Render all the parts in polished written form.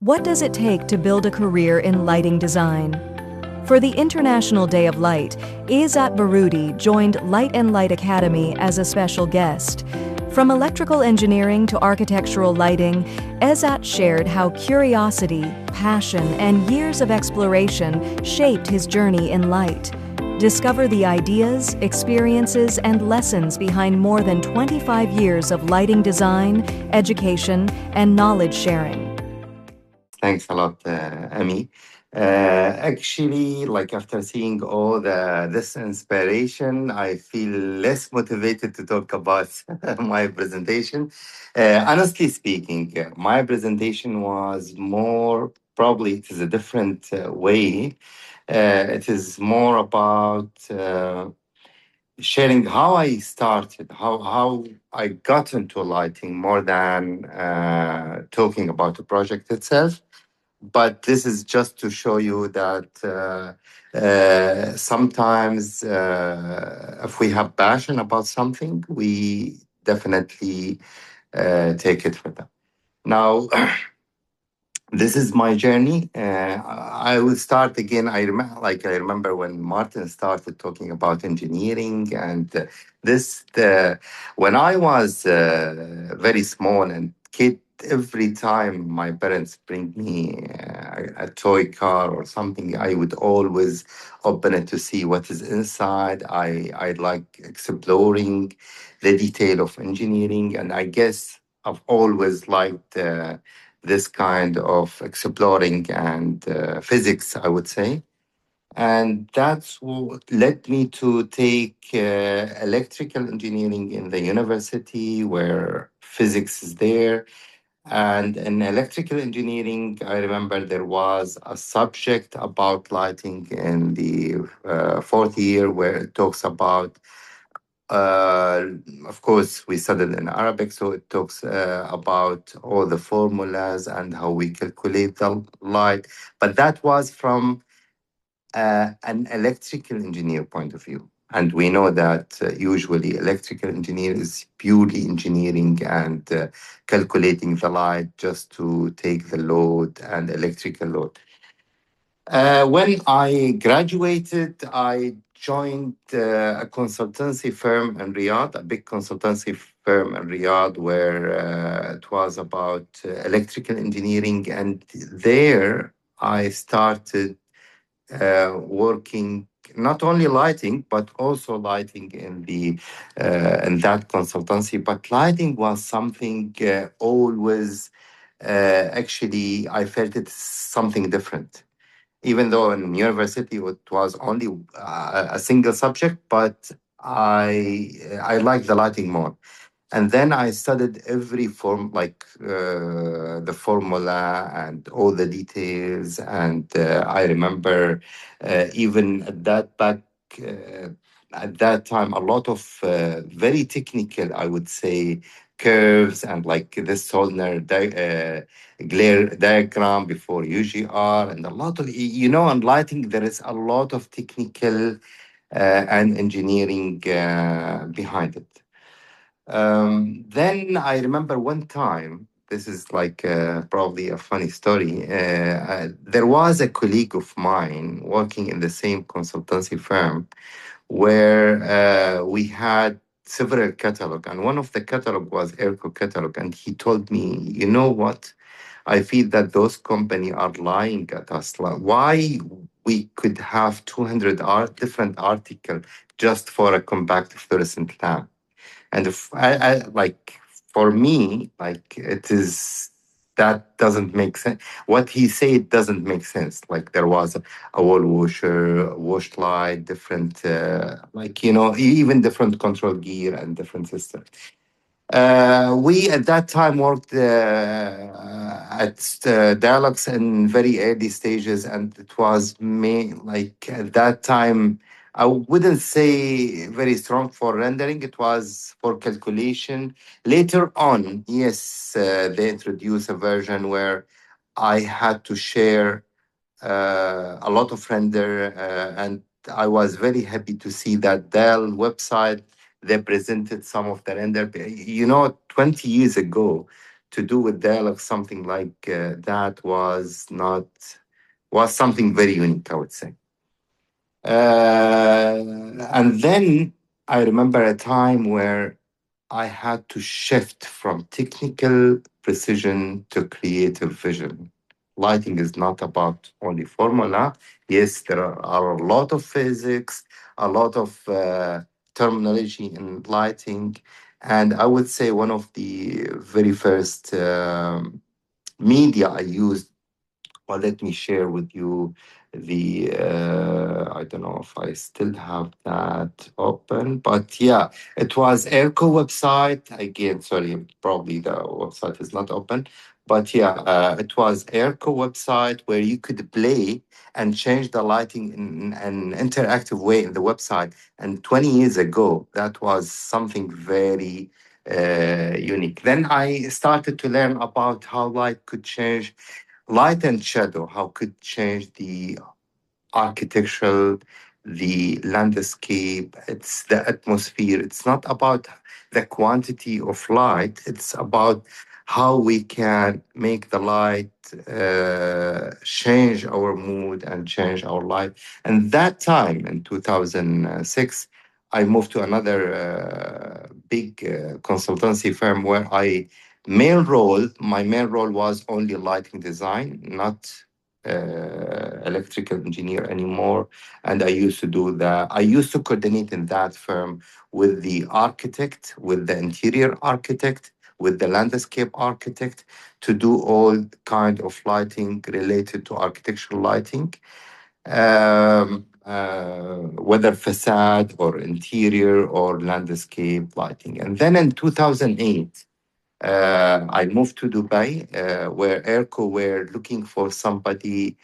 What does it take to build a career in lighting design? For the International Day of Light, Ezzat Baroudi joined Light and Light Academy as a special guest. From electrical engineering to architectural lighting, Ezzat shared how curiosity, passion, and years of exploration shaped his journey in light. Discover the ideas, experiences, and lessons behind more than 25 years of lighting design, education, and knowledge sharing. Thanks a lot, Ami. Actually, like after seeing all this inspiration, I feel less motivated to talk about my presentation. Honestly speaking, my presentation was more probably it is a different way. It is more about sharing how I started, how I got into lighting, more than talking about the project itself. But this is just to show you that sometimes if we have passion about something, we definitely take it with them. Now, this is my journey. I will start again. I remember when Martin started talking about engineering, and when I was very small and kid. Every time my parents bring me a toy car or something, I would always open it to see what is inside. I like exploring the detail of engineering, and I guess I've always liked. This kind of exploring and physics, I would say. And that's what led me to take electrical engineering in the university where physics is there. And in electrical engineering, I remember there was a subject about lighting in the fourth year where it talks about uh, of course, we studied in Arabic, so it talks about all the formulas and how we calculate the light. But that was from an electrical engineer point of view. And we know that usually electrical engineer is purely engineering and calculating the light just to take the load and electrical load. When I graduated, I joined a consultancy firm in Riyadh, a big consultancy firm in Riyadh, where it was about electrical engineering. And there I started working not only lighting, but also lighting in that consultancy. But lighting was something always, actually, I felt it's something different even though in university it was only a single subject, but I liked the lighting more. And then I studied every form, like the formula and all the details. And I remember even uh, at that time, a lot of very technical, I would say, curves and like this solenoid glare diagram before UGR and a lot of, on lighting, there is a lot of technical and engineering behind it. Then I remember one time, this is like probably a funny story. There was a colleague of mine working in the same consultancy firm where we had several catalog, and one of the catalog was Airco catalog, and he told me, you know what? I feel that those company are lying at us. Like, why we could have 200 different article just for a compact fluorescent lamp? And if I like for me, like it is that doesn't make sense. What he said doesn't make sense. Like there was a wall washer, a wash light, different, even different control gear and different systems. We at that time worked at Dialogues in very early stages, and it was me like at that time. I wouldn't say very strong for rendering. It was for calculation. Later on, yes, they introduced a version where I had to share a lot of render, and I was very happy to see that Dell website they presented some of the render. 20 years ago, to do with dialogue something like that was something very unique, I would say. And then I remember a time where I had to shift from technical precision to creative vision. Lighting is not about only formula. Yes, there are a lot of physics, a lot of terminology in lighting. And I would say one of the very first media I used, well, let me share with you the I don't know if I still have that open, but yeah, it was Airco website. Again, sorry, probably the website is not open. But yeah, it was Airco website where you could play and change the lighting in an interactive way in the website. And 20 years ago, that was something very unique. Then I started to learn about how light could change, light and shadow, how could change the architectural, the landscape, it's the atmosphere. It's not about the quantity of light, it's about how we can make the light change our mood and change our life. And that time in 2006, I moved to another big consultancy firm where my main role was only lighting design, not electrical engineer anymore. And I used to coordinate in that firm with the architect, with the interior architect, with the landscape architect, to do all kind of lighting related to architectural lighting, whether facade or interior or landscape lighting. And then in 2008, I moved to Dubai, where Airco were looking for somebody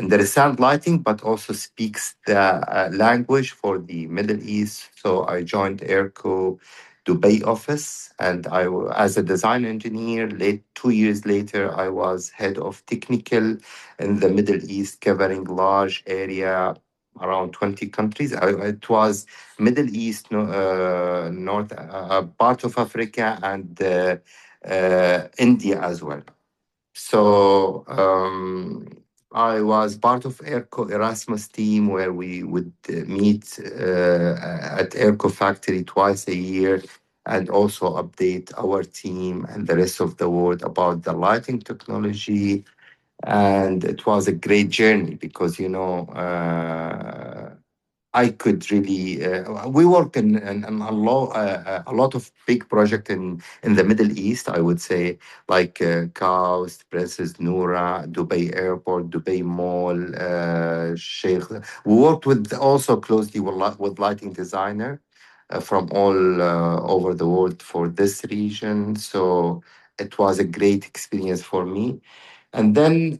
understand lighting, but also speaks the language for the Middle East. So I joined Airco Dubai office, and as a design engineer. 2 years later, I was head of technical in the Middle East, covering large area, around 20 countries. It was Middle East, North, part of Africa, and India as well. So I was part of Airco Erasmus team, where we would meet at Airco factory twice a year, and also update our team and the rest of the world about the lighting technology. And it was a great journey because, I could really. We work in a lot of big project in the Middle East. I would say, like Kaus, Princess Noura, Dubai Airport, Dubai Mall, Sheikh. We worked with also closely with lighting designer from all over the world for this region. So it was a great experience for me. And then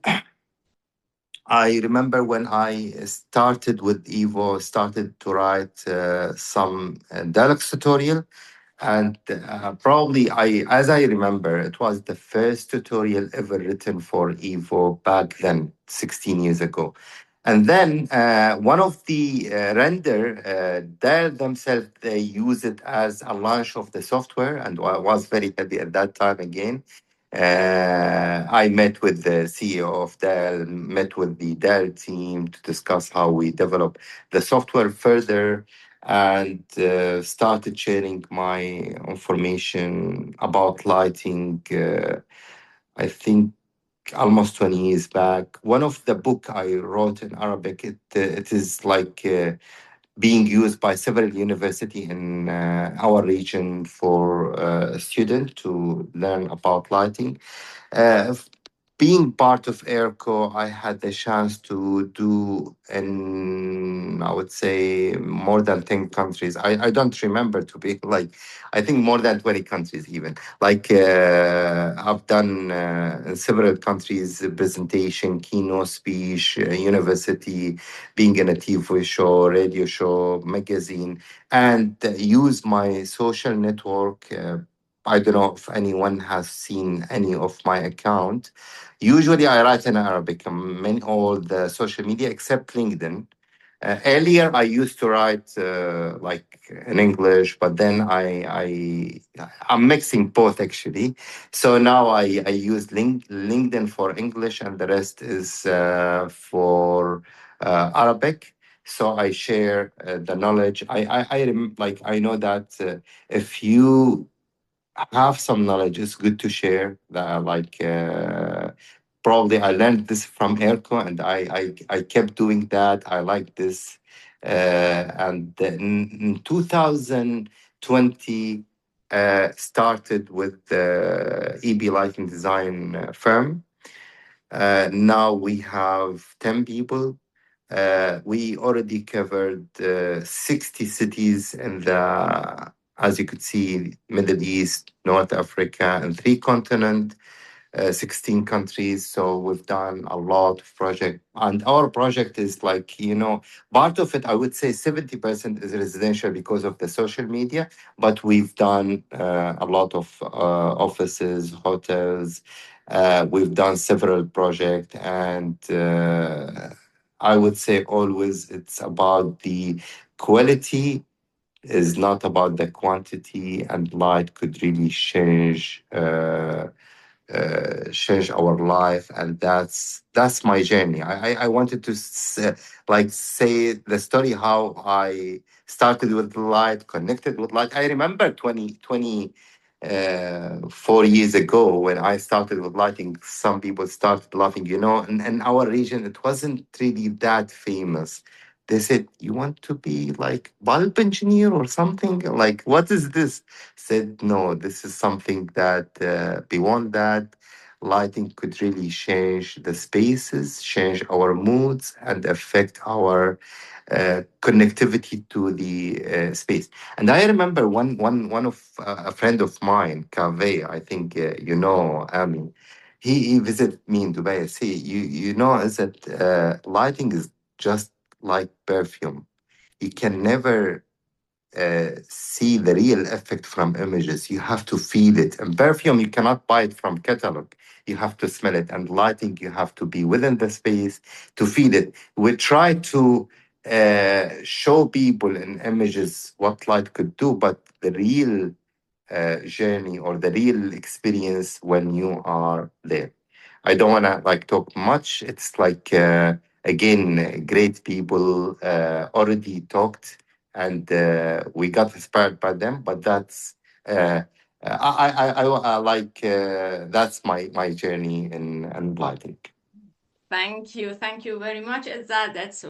I remember when I started with Evo, started to write some dialects tutorial, and probably as I remember, it was the first tutorial ever written for Evo back then, 16 years ago. And then one of the render, they themselves, they use it as a launch of the software, and I was very happy at that time again. I met with the CEO of Dell, met with the Dell team to discuss how we develop the software further, and started sharing my information about lighting. I think almost 20 years back. One of the book I wrote in Arabic, it is like being used by several university in our region for a student to learn about lighting. Uh, Being part of Airco, I had the chance to do in, I would say, more than 10 countries. I don't remember, to be like, I think more than 20 countries even. Like I've done in several countries presentation, keynote speech, university, being in a TV show, radio show, magazine, and use my social network. I don't know if anyone has seen any of my account. Usually, I write in Arabic, all the social media except LinkedIn. Earlier, I used to write like in English, but then I'm mixing both actually. So now I use LinkedIn for English, and the rest is for Arabic. So I share the knowledge. Like I know that if you have some knowledge, it's good to share. Probably I learned this from Erko, and I kept doing that. I like this. And then in 2020, started with the EB Lighting Design firm. Now we have 10 people. We already covered 60 cities in the, as you could see, Middle East, North Africa, and three continents. 16 countries. So we've done a lot of project, and our project is like, part of it, I would say 70% is residential because of the social media, but we've done a lot of offices, hotels. We've done several projects, and I would say always it's about the quality, is not about the quantity, and light could really change our life, and that's my journey. I wanted to like say the story how I started with light, connected with light. I remember 4 years ago when I started with lighting, some people started laughing. In our region it wasn't really that famous. They said, "You want to be like bulb engineer or something? Like, what is this?" Said, "No, this is something that beyond that, lighting could really change the spaces, change our moods, and affect our connectivity to the space." And I remember one of a friend of mine, Kaveh, I think Ami. He visited me in Dubai. See, is that lighting is just like perfume. You can never see the real effect from images. You have to feel it. And perfume, you cannot buy it from catalog. You have to smell it. And lighting, you have to be within the space to feel it. We try to show people in images what light could do, but the real journey or the real experience when you are there. I don't want to like talk much. It's like again, great people already talked, and we got inspired by them. But that's I like that's my journey in lighting. Thank you very much, Ezzat. That's